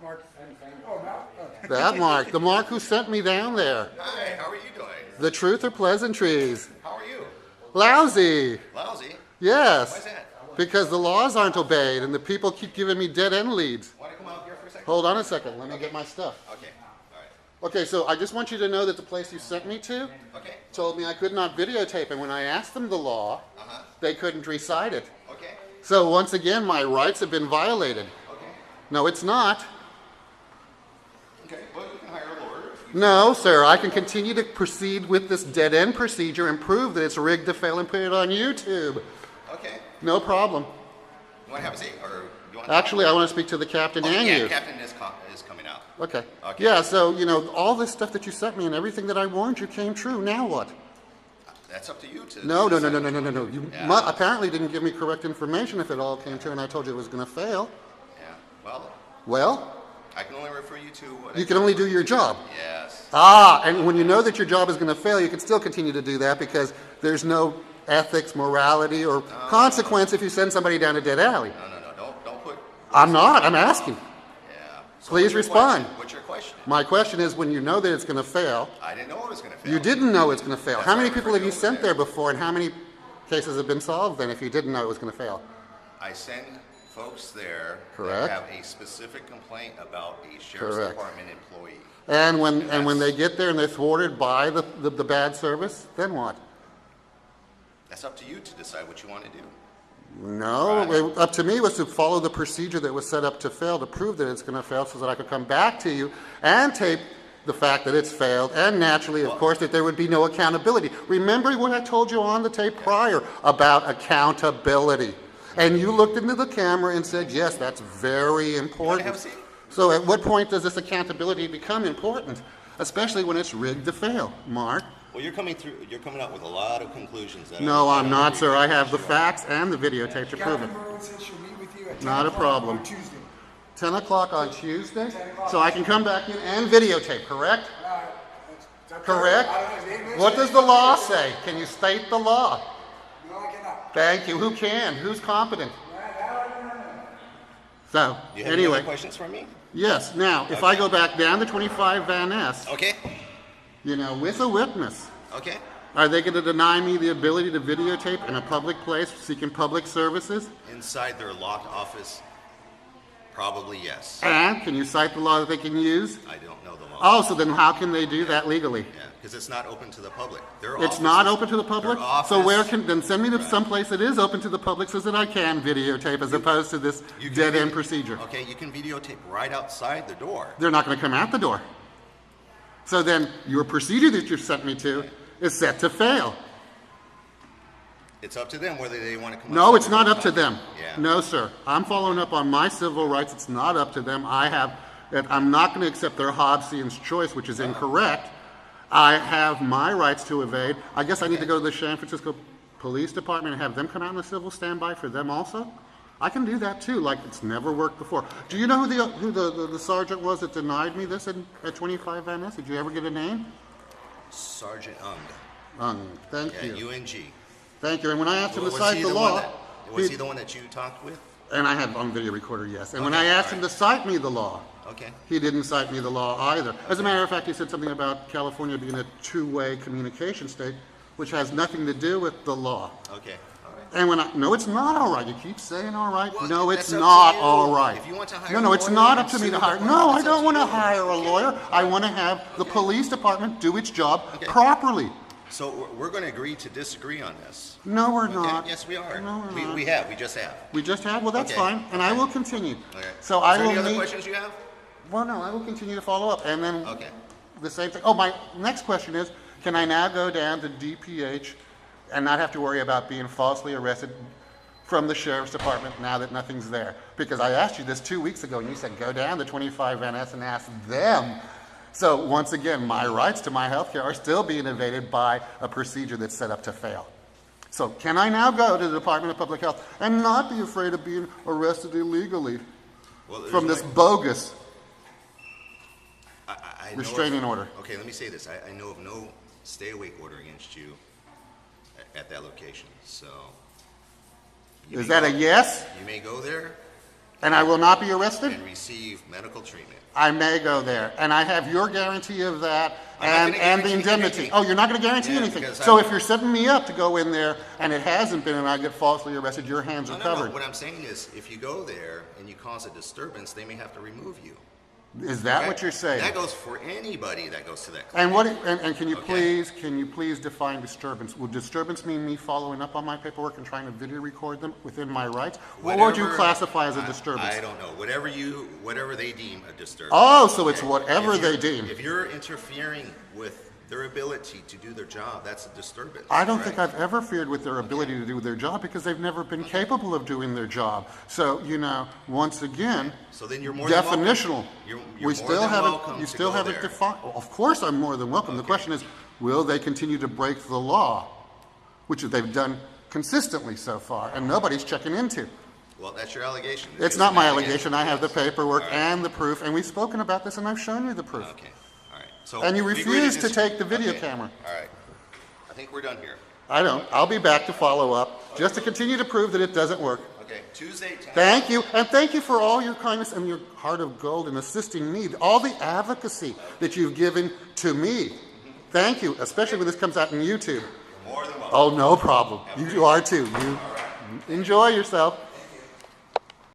Mark. Oh, no? Oh. That Mark. The Mark who sent me down there. Hi, how are you doing? The truth or pleasantries? How are you? Lousy. Lousy? Yes. Why's that? Because the laws aren't obeyed and the people keep giving me dead end leads. Want to come out here for a second? Hold on a second. Let me get my stuff. Okay. All right. Okay, so I just want you to know that the place you sent me to Okay. told me I could not videotape, and when I asked them the law, they couldn't recite it. Okay. So once again, my rights have been violated. Okay. No, it's not. Okay. Well, you can hire a lawyer. No, sir, I can continue to proceed with this dead-end procedure and prove that it's rigged to fail and put it on YouTube. Okay. No problem. You want to have a seat, or you want? Actually, I want to speak to the captain and yeah, you. Captain is coming out. Okay. Okay. Yeah, so, you know, all this stuff that you sent me and everything that I warned you came true. Now what? That's up to you to. No. decide. You Yeah. apparently didn't give me correct information if it all came true and I told you it was going to fail. Yeah. Well, Well, I can only refer you to what. you can only do your job. Yes. Ah, and when you know that your job is going to fail, you can still continue to do that because there's no ethics, morality, or consequence if you send somebody down a dead alley. No. Don't put. I'm not. I'm asking. Yeah. So Please what's your respond. question? What's your question? My question is, when you know that it's going to fail, I didn't know it was going to fail. you didn't know it's going to fail. That's How why many I people referred have you you sent over there before, and how many cases have been solved then if you didn't know it was going to fail? I send folks there Correct. that have a specific complaint about a sheriff's Correct. department employee. And when they get there and they're thwarted by the bad service, then what? That's up to you to decide what you want to do. No, Right. up to me was to follow the procedure that was set up to fail, to prove that it's going to fail so that I could come back to you and tape the fact that it's failed, and naturally, of course, that there would be no accountability. Remember what I told you on the tape prior about accountability. And you looked into the camera and said, yes, that's very important. have a seat? So at what point does this accountability become important, especially when it's rigged to fail, Mark? Well, you're coming out with a lot of conclusions. That No, I I'm don't not, agree sir. with. I have the You are. facts and the videotape to prove it. Captain Merlin said she'll meet with you at 10 Not a o'clock problem. on Tuesday. 10 o'clock on Tuesday? 10 o'clock. So I can come back in and videotape, correct? That's Correct? I don't know, they mentioned What does it. the law say? Can you state the law? No, I cannot. Thank you. Who can? Who's competent? So, Do you have any anyway, other questions for me? yes. Now, if I go back down to 25 Van Ness, Okay. you know, with a witness, Okay. are they going to deny me the ability to videotape in a public place seeking public services? Inside their locked office, probably yes. And can you cite the law that they can use? I don't know the law. Oh, so then how can they do that legally? Yeah, because it's not open to the public. Their It's office not is- open to the public? their office- So where can, then send me to some place that is open to the public so that I can videotape as opposed to this You can dead-end video- procedure. Okay, you can videotape right outside the door. They're not going to come out the door. So then your procedure that you've sent me to is set to fail. It's up to them whether they want to come. No, outside it's the not door or up to them. Yeah. No, sir. I'm following up on my civil rights. It's not up to them. I'm not going to accept their Hobbesian's choice, which is incorrect. I have my rights to evade. I guess I need to go to the San Francisco Police Department and have them come out in the civil standby for them also? I can do that too, like it's never worked before. Do you know who the sergeant was that denied me this at 25 Van Ness? Did you ever get a name? Sergeant Ung. Thank Yeah, you. UNG. Thank you. And when I asked him to Was cite he the the law, one that, was he the one that you talked with? and I have on video recorder, yes. And when Okay, I asked all him right. to cite me the law, Okay. he didn't cite me the law either. As a matter of fact, he said something about California being a two-way communication state, which has nothing to do with the law. Okay. All right. And no, it's not all right. You keep saying all right. Well, no, that's it's up to not you. all right. If you want to hire No, a it's lawyer not and up to me sue to the hire. department, No, I it's up don't to want to you. hire a lawyer. I want to have the police department do its job Okay. properly. So we're going to agree to disagree on this. No, we're Okay? not. Yes, we are. No, we're not. We have. We just have. We just had. Well, that's Okay. fine, and I will continue. Okay. So Is I there will any other meet. questions you have? Well, no, I will continue to follow up, and then Okay. the same thing. Oh, my next question is, can I now go down to DPH and not have to worry about being falsely arrested from the sheriff's department now that nothing's there? Because I asked you this 2 weeks ago, and you said go down to 25 Van Ness and ask them. So once again, my rights to my health care are still being invaded by a procedure that's set up to fail. So can I now go to the Department of Public Health and not be afraid of being arrested illegally Well, there's from this like- bogus I know restraining of- order? Okay, let me say this. I know of no stay-awake order against you at that location. So. you Is may that a go- yes? You may go there And I will not be arrested? and receive medical treatment. I may go there. And I have your guarantee of that I'm not gonna and the guarantee indemnity. anything. Oh, you're not going to guarantee Yeah, anything. because So I'm- if you're setting me up to go in there and it hasn't been and I get falsely arrested, your hands are No. covered. What I'm saying is, if you go there and you cause a disturbance, they may have to remove you. Is that Okay? what you're saying? That goes for anybody that goes to that. And can you Okay. please define disturbance? Would disturbance mean me following up on my paperwork and trying to video record them within my rights? What would you Whatever- classify as a disturbance? I don't know. Whatever they deem a disturbance. Oh, so it's Okay? whatever If they you're- deem. If you're interfering with their ability to do their job, that's a disturbance. I don't think correct? I've ever feared with their ability to do their job because they've never been capable of doing their job. So, once again, So then you're more than welcome. definitional. You're We more still than haven't, welcome you to still go haven't there. defined, of course I'm more than welcome. The Okay. question is, will they continue to break the law? Which they've done consistently so far, and nobody's checking into. Well, that's your allegation. It's not my allegation. I have the Yes. paperwork All right. and the proof, and we've spoken about this, and I've shown you the proof. Okay. All right. So And you we agree refuse to disagree. take the video Okay. camera. All right. I think we're done here. I don't. I'll be back to follow up, just to continue to prove that it doesn't work. Okay. Tuesday. 10. Thank you, and thank you for all your kindness and your heart of gold in assisting me, all the advocacy that you've given to me. Thank you, especially when this comes out on YouTube. More than welcome. Oh, no problem. You are too. You enjoy yourself.